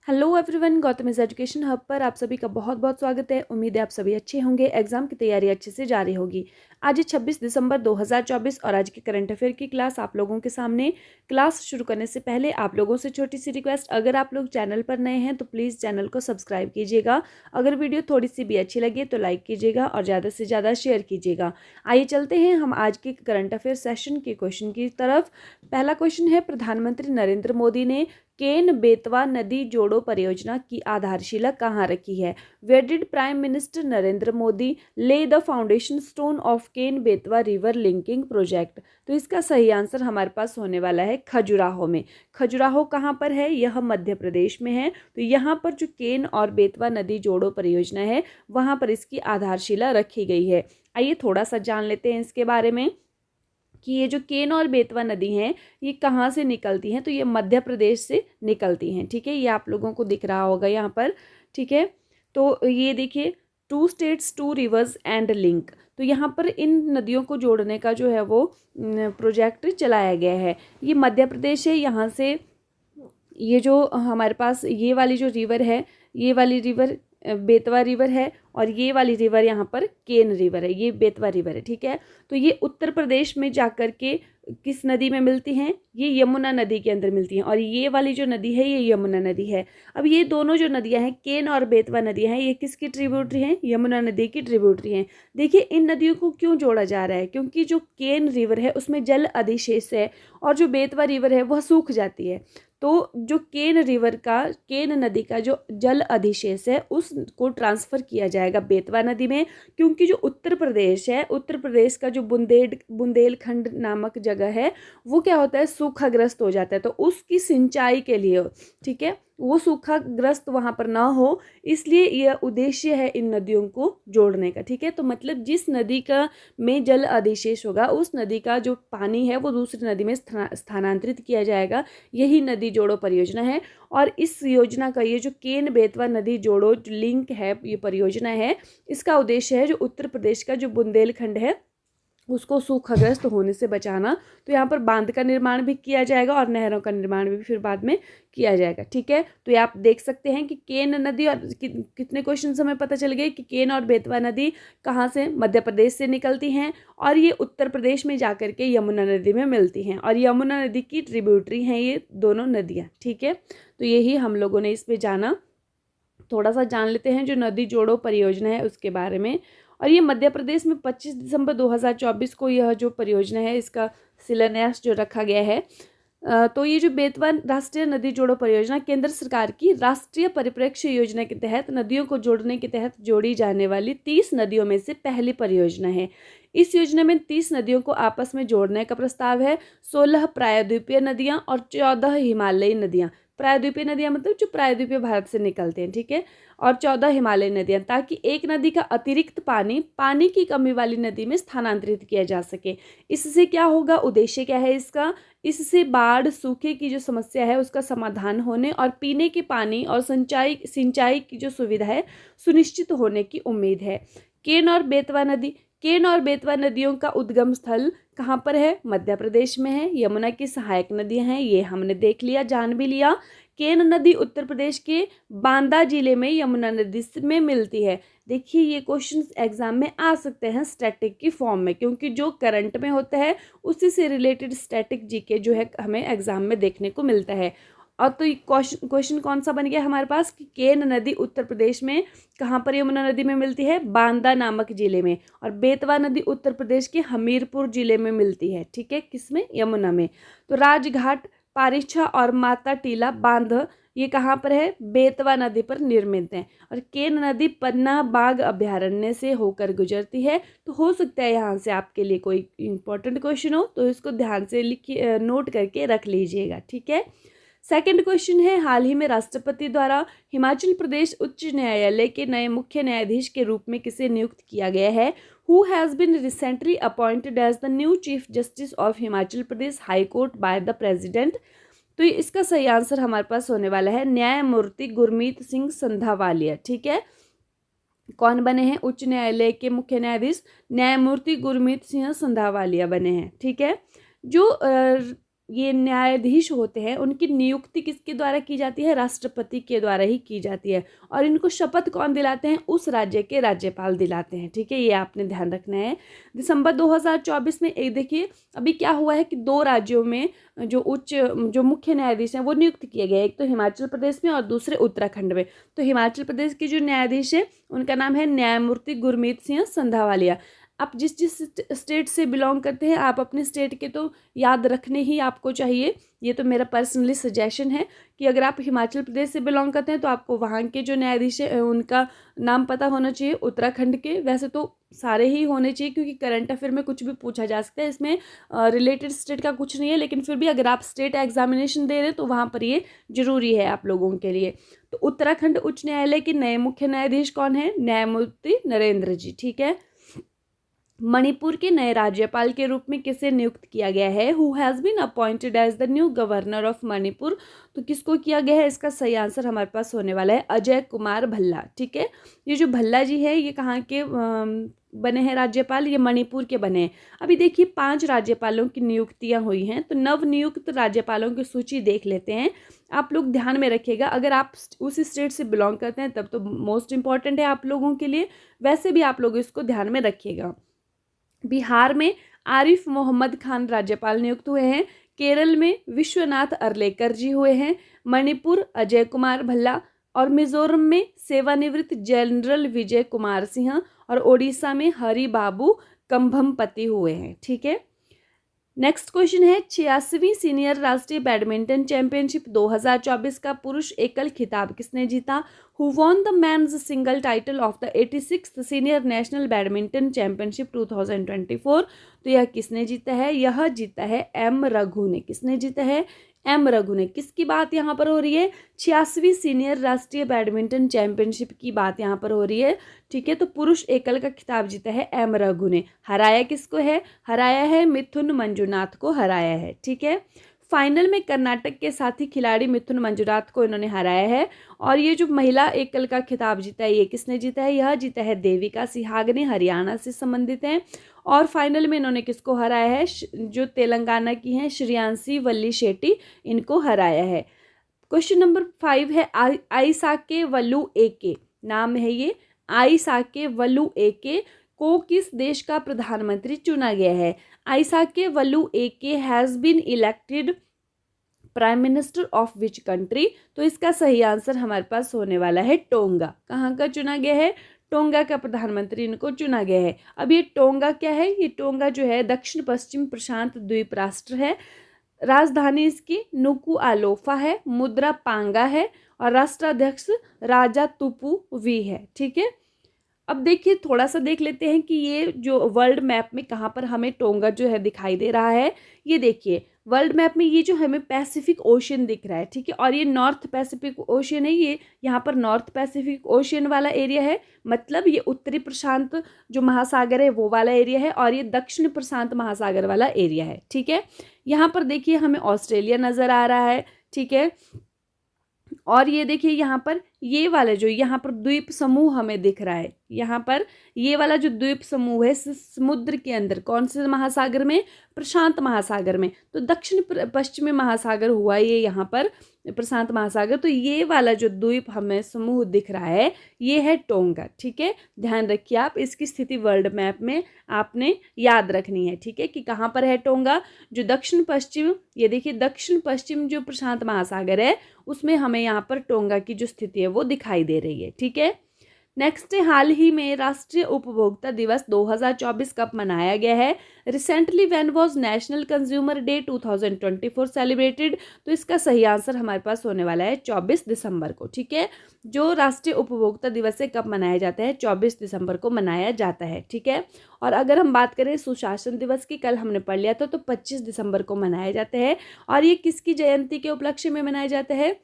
Hello everyone, Gautam is education hub पर आप सभी का बहुत बहुत स्वागत है। उम्मीद है आप सभी अच्छे होंगे, एग्जाम की तैयारी अच्छे से जारी होगी। आज है 26 दिसंबर 2024 और आज की करंट अफेयर की क्लास आप लोगों के सामने। क्लास शुरू करने से पहले आप लोगों से छोटी सी रिक्वेस्ट, अगर आप लोग चैनल पर नए हैं तो प्लीज़ चैनल को सब्सक्राइब कीजिएगा। अगर वीडियो थोड़ी सी भी अच्छी लगे तो लाइक कीजिएगा और ज़्यादा से ज़्यादा शेयर कीजिएगा। आइए चलते हैं हम आज के करंट अफेयर सेशन के क्वेश्चन की तरफ। पहला क्वेश्चन है, प्रधानमंत्री नरेंद्र मोदी ने केन बेतवा नदी जोड़ो परियोजना की आधारशिला कहाँ रखी है? Where did prime minister Narendra Modi lay the foundation stone of Ken Betwa river linking project? तो इसका सही आंसर हमारे पास होने वाला है खजुराहो में। खजुराहो कहाँ पर है? यह मध्य प्रदेश में है। तो यहाँ पर जो केन और बेतवा नदी जोड़ो परियोजना है वहाँ पर इसकी आधारशिला रखी गई है। आइए थोड़ा सा जान लेते हैं इसके बारे में कि ये जो केन और बेतवा नदी हैं ये कहाँ से निकलती हैं। तो ये मध्य प्रदेश से निकलती हैं। ठीक है, ये आप लोगों को दिख रहा होगा यहाँ पर। ठीक है, तो ये देखिए, 2 स्टेट्स 2 रिवर्स एंड लिंक। तो यहाँ पर इन नदियों को जोड़ने का जो है वो प्रोजेक्ट चलाया गया है। ये मध्य प्रदेश है। यहाँ से ये जो हमारे पास ये वाली जो रिवर है, ये वाली रिवर बेतवा रिवर है और ये वाली रिवर यहाँ पर केन रिवर है, ये बेतवा रिवर है। ठीक है, तो ये उत्तर प्रदेश में जाकर के किस नदी में मिलती हैं? ये यमुना नदी के अंदर मिलती हैं और ये वाली जो नदी है ये यमुना नदी है। अब ये दोनों जो नदियाँ हैं, केन और बेतवा नदियाँ हैं, ये किसकी ट्रिब्यूटरी हैं? यमुना नदी की ट्रिब्यूटरी हैं। देखिए, इन नदियों को क्यों जोड़ा जा रहा है? क्योंकि जो केन रिवर है उसमें जल अधिशेष है और जो बेतवा रिवर है वह सूख जाती है। तो जो केन नदी का जो जल अधिशेष है उसको ट्रांसफ़र किया जाएगा बेतवा नदी में, क्योंकि जो उत्तर प्रदेश है, उत्तर प्रदेश का जो बुंदेलखंड नामक जगह है वो क्या होता है, सूखाग्रस्त हो जाता है। तो उसकी सिंचाई के लिए, ठीक है, वो सूखाग्रस्त वहाँ पर ना हो, इसलिए यह उद्देश्य है इन नदियों को जोड़ने का। ठीक है, तो मतलब जिस नदी का में जल अधिशेष होगा उस नदी का जो पानी है वो दूसरी नदी में स्थानांतरित किया जाएगा। यही नदी जोड़ो परियोजना है। और इस योजना का ये जो केन बेतवा नदी जोड़ो लिंक है, ये परियोजना है, इसका उद्देश्य है जो उत्तर प्रदेश का जो बुंदेलखंड है उसको सूखाग्रस्त होने से बचाना। तो यहाँ पर बांध का निर्माण भी किया जाएगा और नहरों का निर्माण भी फिर बाद में किया जाएगा। ठीक है, तो ये आप देख सकते हैं कि केन नदी और कितने क्वेश्चन हमें पता चल गए कि केन और बेतवा नदी कहाँ से? मध्य प्रदेश से निकलती हैं और ये उत्तर प्रदेश में जाकर के यमुना नदी में मिलती हैं और यमुना नदी की ट्रिब्यूटरी हैं ये दोनों नदियाँ। ठीक है, तो यही हम लोगों ने इसमें जाना। थोड़ा सा जान लेते हैं जो नदी जोड़ो परियोजना है उसके बारे में। और ये मध्य प्रदेश में 25 दिसंबर 2024 को यह जो परियोजना है इसका शिलान्यास जो रखा गया है। तो ये जो बेतवा राष्ट्रीय नदी जोड़ो परियोजना केंद्र सरकार की राष्ट्रीय परिप्रेक्ष्य योजना के तहत नदियों को जोड़ने के तहत जोड़ी जाने वाली 30 नदियों में से पहली परियोजना है। इस योजना में 30 नदियों को आपस में जोड़ने का प्रस्ताव है। 16 प्रायद्वीपीय नदियाँ और 14 हिमालयी नदियाँ। प्रायद्वीपीय नदियाँ मतलब जो प्रायद्वीपीय भारत से निकलते हैं। ठीक है, और 14 हिमालयी नदियाँ, ताकि एक नदी का अतिरिक्त पानी की कमी वाली नदी में स्थानांतरित किया जा सके। इससे क्या होगा? उद्देश्य क्या है इसका? इससे बाढ़, सूखे की जो समस्या है उसका समाधान होने और पीने के पानी और सिंचाई की जो सुविधा है सुनिश्चित होने की उम्मीद है। केन और बेतवा नदियों का उद्गम स्थल कहाँ पर है? मध्य प्रदेश में है। यमुना की सहायक नदियाँ हैं, ये हमने देख लिया, जान भी लिया। केन नदी उत्तर प्रदेश के बांदा जिले में यमुना नदी में मिलती है। देखिए, ये क्वेश्चन एग्जाम में आ सकते हैं स्टैटिक की फॉर्म में, क्योंकि जो करंट में होता है उसी से रिलेटेड स्टैटिक जीके जो है हमें एग्जाम में देखने को मिलता है। और तो क्वेश्चन कौन सा बन गया हमारे पास कि केन नदी उत्तर प्रदेश में कहाँ पर यमुना नदी में मिलती है? बांदा नामक जिले में। और बेतवा नदी उत्तर प्रदेश के हमीरपुर जिले में मिलती है। ठीक है, किसमें? यमुना में। तो राजघाट, पारिछा और माता टीला बांध ये कहाँ पर है? बेतवा नदी पर निर्मित है। और केन नदी पन्ना बाघ अभयारण्य से होकर गुजरती है। तो हो सकता है यहाँ से आपके लिए कोई इंपॉर्टेंट क्वेश्चन हो, तो इसको ध्यान से लिखिए, नोट करके रख लीजिएगा। ठीक है, सेकंड क्वेश्चन है, हाल ही में राष्ट्रपति द्वारा हिमाचल प्रदेश उच्च न्यायालय के नए मुख्य न्यायाधीश के रूप में किसे नियुक्त किया गया है? Who has been recently appointed as the new Chief Justice of Himachal Pradesh high court by the president? तो इसका सही आंसर हमारे पास होने वाला है न्यायमूर्ति गुरमीत सिंह संधावालिया। ठीक है, कौन बने हैं उच्च न्यायालय के मुख्य न्यायाधीश? न्यायमूर्ति गुरमीत सिंह संधावालिया बने हैं। ठीक है, जो ये न्यायाधीश होते हैं उनकी नियुक्ति किसके द्वारा की जाती है? राष्ट्रपति के द्वारा ही की जाती है। और इनको शपथ कौन दिलाते हैं? उस राज्य के राज्यपाल दिलाते हैं। ठीक है, ये आपने ध्यान रखना है। दिसंबर 2024 में एक देखिए अभी क्या हुआ है कि 2 राज्यों में जो मुख्य न्यायाधीश हैं वो नियुक्त किए गए, एक तो हिमाचल प्रदेश में और दूसरे उत्तराखंड में। तो हिमाचल प्रदेश के जो न्यायाधीश है उनका नाम है न्यायमूर्ति गुरमीत सिंह संधावालिया। आप जिस स्टेट से बिलोंग करते हैं आप अपने स्टेट के तो याद रखने ही आपको चाहिए। ये तो मेरा पर्सनली सजेशन है कि अगर आप हिमाचल प्रदेश से बिलोंग करते हैं तो आपको वहाँ के जो न्यायाधीश है उनका नाम पता होना चाहिए। उत्तराखंड के वैसे तो सारे ही होने चाहिए क्योंकि करंट अफेयर में कुछ भी पूछा जा सकता है, इसमें रिलेटेड स्टेट का कुछ नहीं है, लेकिन फिर भी अगर आप स्टेट एग्जामिनेशन दे रहे हैं तो वहाँ पर ये जरूरी है आप लोगों के लिए। तो उत्तराखंड उच्च न्यायालय के नए मुख्य न्यायाधीश कौन है? न्यायमूर्ति नरेंद्र जी। ठीक है। मणिपुर के नए राज्यपाल के रूप में किसे नियुक्त किया गया है? Who has been appointed as the new governor of Manipur. तो किसको किया गया है? इसका सही आंसर हमारे पास होने वाला है अजय कुमार भल्ला। ठीक है, ये जो भल्ला जी है ये कहाँ के बने हैं राज्यपाल? ये मणिपुर के बने हैं। अभी देखिए 5 राज्यपालों की नियुक्तियां हुई हैं, तो नव नियुक्त राज्यपालों की सूची देख लेते हैं। आप लोग ध्यान में रखिएगा, अगर आप उस स्टेट से बिलोंग करते हैं तब तो मोस्ट इंपॉर्टेंट है आप लोगों के लिए, वैसे भी आप लोग इसको ध्यान में रखिएगा। बिहार में आरिफ मोहम्मद खान राज्यपाल नियुक्त हुए हैं। केरल में विश्वनाथ अर्लेकर जी हुए हैं। मणिपुर अजय कुमार भल्ला। और मिजोरम में सेवानिवृत्त जनरल विजय कुमार सिंह। और ओडिशा में हरि बाबू कंभमपति हुए हैं। ठीक है, नेक्स्ट क्वेश्चन है 86वीं सीनियर राष्ट्रीय बैडमिंटन चैंपियनशिप 2024 का पुरुष एकल खिताब किसने जीता? Who won the men's single title of the 86th senior national badminton championship 2024? तो यह किसने जीता है? यह जीता है एम रघु ने। किसने जीता है? एम रघु ने। किसकी बात यहाँ पर हो रही है? 86वीं सीनियर राष्ट्रीय बैडमिंटन चैंपियनशिप की बात यहाँ पर हो रही है। ठीक है, तो पुरुष एकल का खिताब जीता है एम रघु ने। हराया किसको है? हराया है मिथुन मंजुनाथ को हराया है। ठीक है, फाइनल में कर्नाटक के साथी खिलाड़ी मिथुन मंजुनाथ को इन्होंने हराया है। और ये जो महिला एकल का खिताब जीता है ये किसने जीता है? यह जीता है देविका सिहाग ने, हरियाणा से संबंधित हैं। और फाइनल में इन्होंने किसको हराया है? जो तेलंगाना की हैं श्रेयांशी वल्ली शेट्टी, इनको हराया है। क्वेश्चन नंबर 5 है आईसाके वल्लू एके, नाम है ये आईसाके वल्लू एके को किस देश का प्रधानमंत्री चुना गया है? आईसाके वल्लू एके has been elected prime minister of which country? तो इसका सही आंसर हमारे पास होने वाला है टोंगा। कहाँ का चुना गया है? टोंगा का प्रधानमंत्री इनको चुना गया है। अब ये टोंगा क्या है? ये टोंगा जो है दक्षिण पश्चिम प्रशांत द्वीप राष्ट्र है। राजधानी इसकी नुकुआलोफा है, मुद्रा पांगा है और राष्ट्राध्यक्ष राजा तुपू वी है। ठीक है, अब देखिए थोड़ा सा देख लेते हैं कि ये जो वर्ल्ड मैप में कहाँ पर हमें टोंगा जो है दिखाई दे रहा है। ये देखिए वर्ल्ड मैप में ये जो हमें पैसिफिक ओशियन दिख रहा है। ठीक है, और ये नॉर्थ पैसिफिक ओशियन है। ये यहाँ पर नॉर्थ पैसिफिक ओशियन वाला एरिया है, मतलब ये उत्तरी प्रशांत जो महासागर है वो वाला एरिया है, और ये दक्षिण प्रशांत महासागर वाला एरिया है। ठीक है, यहाँ पर देखिए हमें ऑस्ट्रेलिया नज़र आ रहा है। ठीक है, और ये देखिए यहाँ पर ये वाला जो यहाँ पर द्वीप समूह हमें दिख रहा है, यहाँ पर ये वाला जो द्वीप समूह है समुद्र के अंदर कौन से महासागर में? प्रशांत महासागर में। तो दक्षिण पश्चिमी महासागर हुआ ये यहाँ पर प्रशांत महासागर। तो ये वाला जो द्वीप हमें समूह दिख रहा है ये है टोंगा। ठीक है, ध्यान रखिए आप इसकी स्थिति वर्ल्ड मैप में आपने याद रखनी है। ठीक है, कि कहाँ पर है टोंगा? जो दक्षिण पश्चिम, ये देखिए दक्षिण पश्चिम जो प्रशांत महासागर है उसमें हमें यहाँ पर टोंगा की जो स्थिति है वो दिखाई दे रही है। ठीक है, नेक्स्ट है हाल ही में राष्ट्रीय उपभोक्ता दिवस 2024 कब मनाया गया है? Recently when was national consumer day 2024 celebrated? तो इसका सही आंसर हमारे पास होने वाला है 24 दिसंबर को। ठीक है, जो राष्ट्रीय उपभोक्ता दिवस है कब मनाया जाता है? 24 दिसंबर को मनाया जाता है। ठीक है, और अगर हम बात करें सुशासन दिवस की, कल हमने पढ़ लिया था, तो 25 दिसंबर को मनाया जाता है। और ये किसकी जयंती के उपलक्ष्य में मनाया जाता है?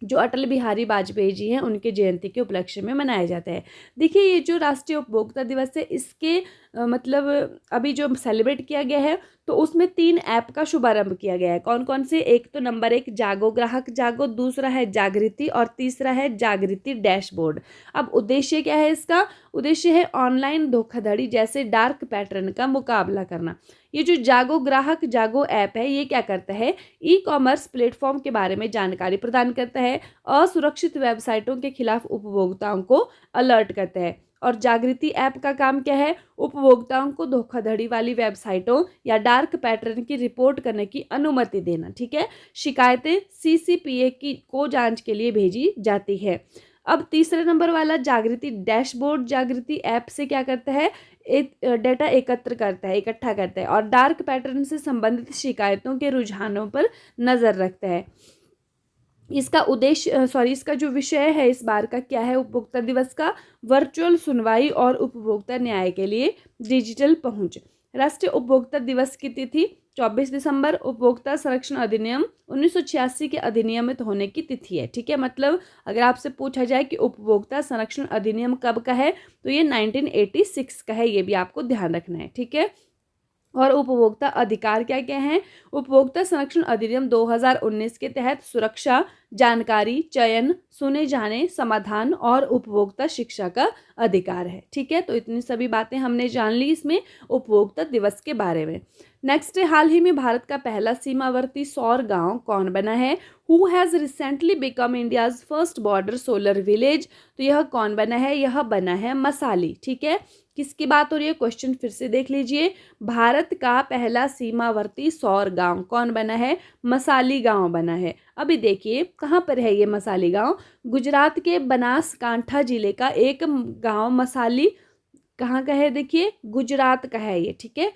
जो अटल बिहारी वाजपेयी जी हैं उनके जयंती के उपलक्ष्य में मनाया जाता है। देखिए ये जो राष्ट्रीय उपभोक्ता दिवस है इसके मतलब अभी जो सेलिब्रेट किया गया है, तो उसमें 3 ऐप का शुभारंभ किया गया है। कौन कौन से? एक तो नंबर 1 जागो ग्राहक जागो, दूसरा है जागृति और तीसरा है जागृति डैशबोर्ड। अब उद्देश्य क्या है इसका? उद्देश्य है ऑनलाइन धोखाधड़ी जैसे डार्क पैटर्न का मुकाबला करना। ये जो जागो ग्राहक जागो ऐप है, ये क्या करता है? ई कॉमर्स प्लेटफॉर्म के बारे में जानकारी प्रदान करता है, असुरक्षित वेबसाइटों के खिलाफ उपभोक्ताओं को अलर्ट करता है। और जागृति ऐप का काम क्या है? उपभोक्ताओं को धोखाधड़ी वाली वेबसाइटों या डार्क पैटर्न की रिपोर्ट करने की अनुमति देना। ठीक है, शिकायतें सीसीपीए की को जांच के लिए भेजी जाती है। अब तीसरे नंबर वाला जागृति डैशबोर्ड, जागृति ऐप से क्या करता है? एक डेटा एकत्र करता है, इकट्ठा करता है और डार्क पैटर्न से संबंधित शिकायतों के रुझानों पर नजर रखता है। इसका इसका जो विषय है इस बार का क्या है उपभोक्ता दिवस का? वर्चुअल सुनवाई और उपभोक्ता न्याय के लिए डिजिटल पहुंच। राष्ट्रीय उपभोक्ता दिवस की तिथि 24 दिसंबर। उपभोक्ता संरक्षण अधिनियम 1986 के अधिनियमित होने की तिथि है। ठीक है, मतलब अगर आपसे पूछा जाए कि उपभोक्ता संरक्षण अधिनियम कब का है, तो ये 1986 का है, ये भी आपको ध्यान रखना है। ठीक है, और उपभोक्ता अधिकार क्या क्या हैं? उपभोक्ता संरक्षण अधिनियम 2019 के तहत सुरक्षा, जानकारी, चयन, सुने जाने, समाधान और उपभोक्ता शिक्षा का अधिकार है। ठीक है, तो इतनी सभी बातें हमने जान ली इसमें उपभोक्ता दिवस के बारे में। नेक्स्ट है, हाल ही में भारत का पहला सीमावर्ती सौर गांव कौन बना है? Who has recently become India's first border solar village? तो यह कौन बना है? यह बना है मसाली। ठीक है, किसकी बात हो रही है? क्वेश्चन फिर से देख लीजिए। भारत का पहला सीमावर्ती सौर गांव कौन बना है? मसाली गांव बना है। अभी देखिए कहाँ पर है ये मसाली गांव? गुजरात के बनासकांठा जिले का एक गांव मसाली कहाँ का है? देखिए गुजरात का है ये। ठीक है,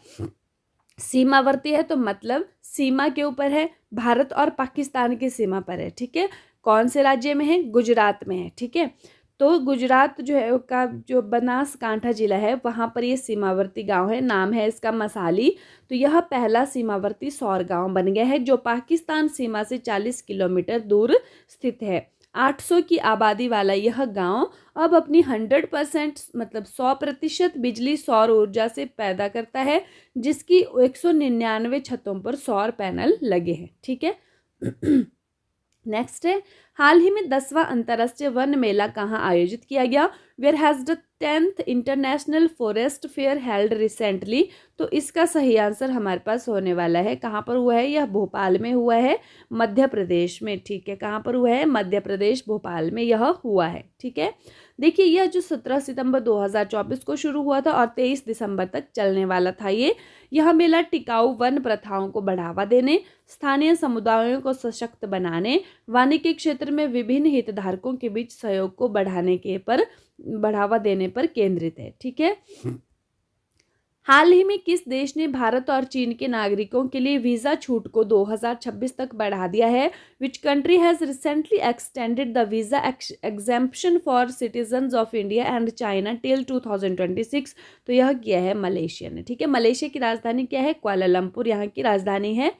सीमावर्ती है तो मतलब सीमा के ऊपर है, भारत और पाकिस्तान की सीमा पर है। ठीक है, कौन से राज्य में है? गुजरात में है। ठीक है, तो गुजरात जो है का जो बनासकांठा जिला है वहाँ पर ये सीमावर्ती गांव है, नाम है इसका मसाली। तो यह पहला सीमावर्ती सौर गांव बन गया है जो पाकिस्तान सीमा से 40 किलोमीटर दूर स्थित है। 800 की आबादी वाला यह गांव अब अपनी 100% मतलब 100% बिजली सौर ऊर्जा से पैदा करता है, जिसकी 199 छतों पर सौर पैनल लगे हैं। ठीक है, नेक्स्ट है, हाल ही में 10वां अंतर्राष्ट्रीय वन मेला कहाँ आयोजित किया गया? Where has the 10th international forest fair held recently? तो इसका सही आंसर हमारे पास होने वाला है, कहाँ पर हुआ है? यह भोपाल में हुआ है, मध्य प्रदेश में। ठीक है, कहाँ पर हुआ है? मध्य प्रदेश, भोपाल में यह हुआ है। ठीक है, देखिए यह जो 17 सितंबर 2024 को शुरू हुआ था और 23 दिसंबर तक चलने वाला था। यह मेला टिकाऊ वन प्रथाओं को बढ़ावा देने, स्थानीय समुदायों को सशक्त बनाने, वानिकी क्षेत्र में विभिन्न हितधारकों के बीच सहयोग को बढ़ावा देने पर केंद्रित है। ठीक है, हाल ही में किस देश ने भारत और चीन के नागरिकों के लिए वीजा छूट को 2026 तक बढ़ा दिया है? Which country has recently extended the visa exemption for citizens of India and China till 2026? तो यह किया है मलेशिया ने। ठीक है, मलेशिया की राजधानी क्या है? कुआलालंपुर यहाँ की राजधानी है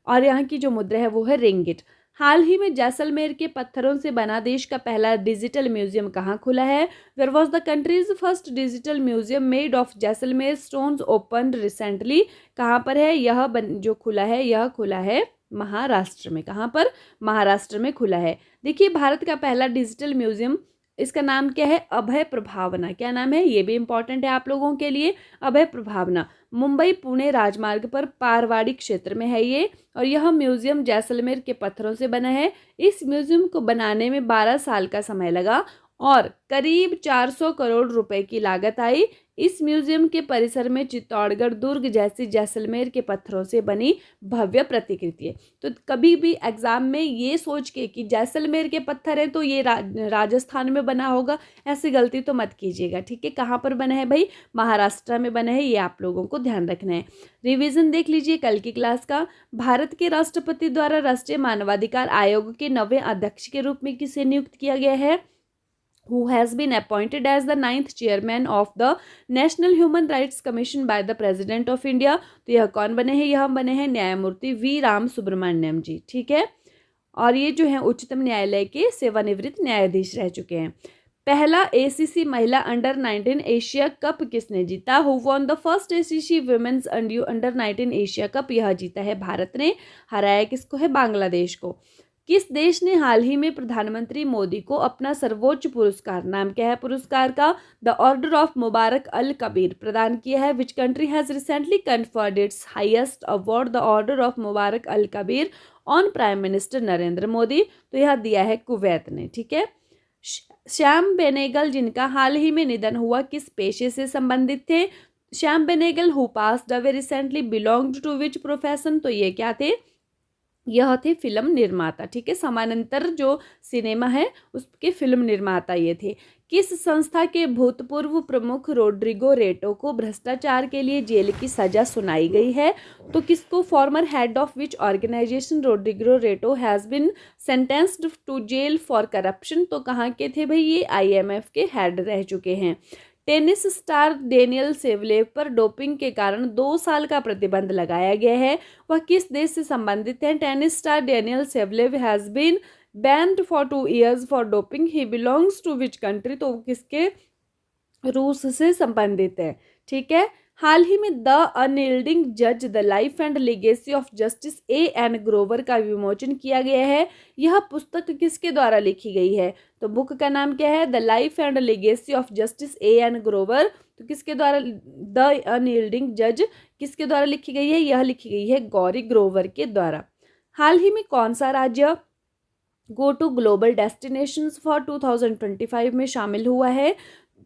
और यहाँ की जो मुद्रा है वो है रिंगिट। हाल ही में जैसलमेर के पत्थरों से बना देश का पहला डिजिटल म्यूजियम कहाँ खुला है? Where was the country's first digital museum made of Jaisalmer stones open recently? कहाँ पर है यह जो खुला है? यह खुला है महाराष्ट्र में। कहाँ पर? महाराष्ट्र में खुला है। देखिए भारत का पहला डिजिटल म्यूजियम, इसका नाम क्या है? अभय प्रभावना। क्या नाम है? ये भी इंपॉर्टेंट है आप लोगों के लिए। अभय प्रभावना मुंबई पुणे राजमार्ग पर पारवाड़ी क्षेत्र में है ये, और यह म्यूजियम जैसलमेर के पत्थरों से बना है। इस म्यूजियम को बनाने में 12 साल का समय लगा और करीब 400 करोड़ रुपए की लागत आई। इस म्यूजियम के परिसर में चित्तौड़गढ़ दुर्ग जैसी जैसलमेर के पत्थरों से बनी भव्य प्रतिकृति है। तो कभी भी एग्जाम में ये सोच के कि जैसलमेर के पत्थर है तो ये राजस्थान में बना होगा, ऐसी गलती तो मत कीजिएगा। ठीक है, कहाँ पर बना है भाई? महाराष्ट्र में बना है, ये आप लोगों को ध्यान रखना है। रिवीजन देख लीजिए कल की क्लास का। भारत के राष्ट्रपति द्वारा राष्ट्रीय मानवाधिकार आयोग के 9वें अध्यक्ष के रूप में किसे नियुक्त किया गया है? Who has been appointed as the 9th chairman of the National Human Rights Commission by the President of India? तो यह कौन बने हैं? यह बने हैं न्यायमूर्ति वी राम सुब्रमण्यम जी। ठीक है, और ये जो है उच्चतम न्यायालय के सेवानिवृत्त न्यायाधीश रह चुके हैं। पहला एसीसी महिला अंडर 19 एशिया कप किसने जीता? Who won the first ACC women's under 19 Asia cup? यह जीता है भारत ने। हराया किसको है? बांग्लादेश को। किस देश ने हाल ही में प्रधानमंत्री मोदी को अपना सर्वोच्च पुरस्कार, नाम क्या है पुरस्कार का, the order of Mubarak al Kabeer प्रदान किया है? Which country has recently conferred its highest award the order of Mubarak al Kabeer on prime minister Narendra Modi? तो यह दिया है कुवैत ने। ठीक है। श्याम बेनेगल जिनका हाल ही में निधन हुआ किस पेशे से संबंधित थे? Shyam Benegal who passed away recently belonged to which profession? तो ये क्या थे? यह थे फिल्म निर्माता। ठीक है। समानांतर जो सिनेमा है उसके फिल्म निर्माता ये थे। किस संस्था के भूतपूर्व प्रमुख रोड्रिगो रेटो को भ्रष्टाचार के लिए जेल की सजा सुनाई गई है? तो किसको? Former head of which organisation Rodrigo Rato has been sentenced to jail for corruption? तो कहाँ के थे भाई? ये IMF के हेड रह चुके हैं। टेनिस स्टार डेनियल सेवलेव पर डोपिंग के कारण 2 साल का प्रतिबंध लगाया गया है। वह किस देश से संबंधित है? Tennis star Daniel Savelev has been banned for 2 years for doping. He belongs to which country? तो किसके? रूस से संबंधित है। ठीक है। हाल ही में द अनयील्डिंग जज the life and legacy of justice A.N. Grover का विमोचन किया गया है। यह पुस्तक किसके द्वारा लिखी गई है? तो बुक का नाम क्या है? The life and legacy of justice A.N. Grover. तो किसके द्वारा? द अनयील्डिंग जज किसके द्वारा लिखी गई है? यह लिखी गई है गौरी ग्रोवर के द्वारा। हाल ही में कौन सा राज्य go to global destinations for 2025 में शामिल हुआ है?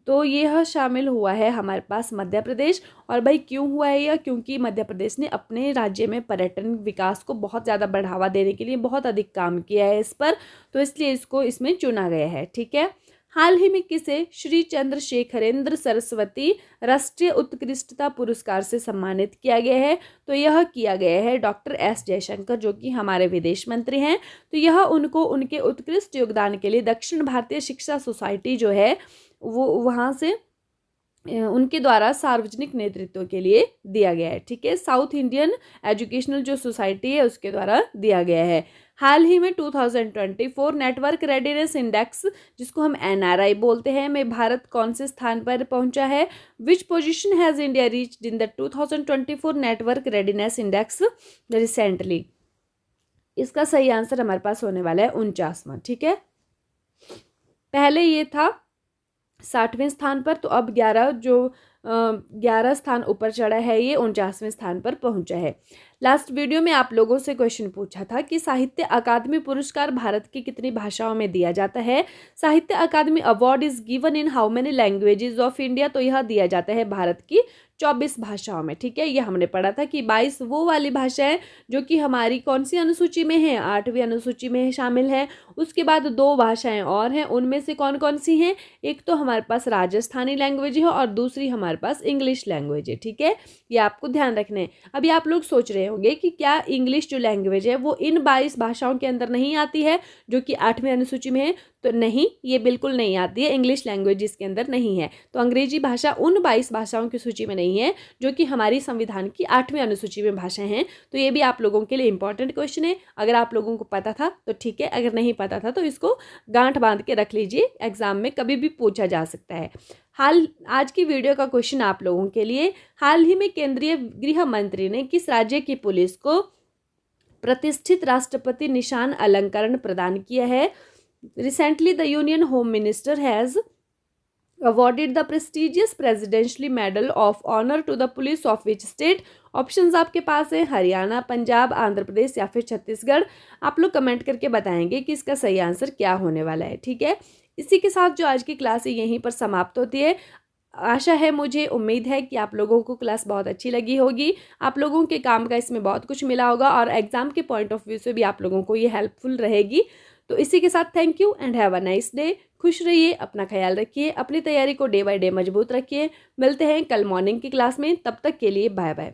तो यह शामिल हुआ है हमारे पास मध्य प्रदेश। और भाई क्यों हुआ है यह? क्योंकि मध्य प्रदेश ने अपने राज्य में पर्यटन विकास को बहुत ज़्यादा बढ़ावा देने के लिए बहुत अधिक काम किया है इस पर, तो इसलिए इसको इसमें चुना गया है। ठीक है। हाल ही में किसे श्री चंद्रशेखरेंद्र सरस्वती राष्ट्रीय उत्कृष्टता पुरस्कार से सम्मानित किया गया है? तो यह किया गया है डॉक्टर S जयशंकर, जो कि हमारे विदेश मंत्री हैं। तो यह उनको उनके उत्कृष्ट योगदान के लिए दक्षिण भारतीय शिक्षा सोसाइटी जो है वो वहाँ से उनके द्वारा सार्वजनिक नेतृत्व के लिए दिया गया है। ठीक है। साउथ इंडियन एजुकेशनल जो सोसाइटी है उसके द्वारा दिया गया है। हाल ही में 2024 नेटवर्क रेडीनेस इंडेक्स, जिसको हम NRI बोलते हैं, में भारत कौन से स्थान पर पहुंचा है? Which position has India reached in the 2024 network readiness index recently? इसका सही आंसर हमारे पास होने वाला है 49वां। ठीक है। पहले ये था 60वें स्थान पर, तो अब 11 स्थान ऊपर चढ़ा है, ये 49वें स्थान पर पहुंचा है। लास्ट वीडियो में आप लोगों से क्वेश्चन पूछा था कि साहित्य अकादमी पुरस्कार भारत की कितनी भाषाओं में दिया जाता है? Sahitya Akademi award is given in how many languages of India? तो यह दिया जाता है भारत की 24 भाषाओं में। ठीक है। यह हमने पढ़ा था कि 22 वो वाली भाषाएं जो कि हमारी कौन सी अनुसूची में है? 8वीं अनुसूची में शामिल है। उसके बाद 2 भाषाएं और हैं, उनमें से कौन कौन सी हैं? एक तो हमारे पास राजस्थानी लैंग्वेज है और दूसरी हमारे पास इंग्लिश लैंग्वेज है। ठीक है। ये आपको ध्यान रखना है। अभी आप लोग सोच रहे होंगे कि क्या इंग्लिश जो लैंग्वेज है वो इन 22 भाषाओं के अंदर नहीं आती है जो कि 8वीं अनुसूची में है? तो नहीं, ये बिल्कुल नहीं आती है। इंग्लिश लैंग्वेज इसके अंदर नहीं है। तो अंग्रेजी भाषा उन 22 भाषाओं की सूची में नहीं है जो कि हमारी संविधान की 8वीं अनुसूची में भाषाएं हैं। तो ये भी आप लोगों के लिए इंपॉर्टेंट क्वेश्चन है। अगर आप लोगों को पता था तो ठीक है, अगर नहीं पता था तो इसको गांठ बांध के रख लीजिए, एग्जाम में कभी भी पूछा जा सकता है। आज की वीडियो का क्वेश्चन आप लोगों के लिए, हाल ही में केंद्रीय गृह मंत्री ने किस राज्य की पुलिस को प्रतिष्ठित राष्ट्रपति निशान अलंकरण प्रदान किया है? Recently, the Union Home Minister has awarded the prestigious Presidential Medal of Honor to the police of which state? Options आपके पास है हरियाणा, पंजाब, आंध्र प्रदेश या फिर छत्तीसगढ़। आप लोग कमेंट करके बताएंगे कि इसका सही आंसर क्या होने वाला है। ठीक है। इसी के साथ जो आज की क्लास है यहीं पर समाप्त होती है। आशा है, मुझे उम्मीद है कि आप लोगों को क्लास बहुत अच्छी लगी होगी। आप लोगों के काम का इसमें बहुत कुछ मिला होगा और एग्जाम के पॉइंट ऑफ व्यू से भी आप लोगों को ये हेल्पफुल रहेगी। तो इसी के साथ thank you and have a nice day. खुश रहिए, अपना ख्याल रखिए, अपनी तैयारी को डे बाय डे मजबूत रखिए। मिलते हैं कल मॉर्निंग की क्लास में, तब तक के लिए बाय बाय।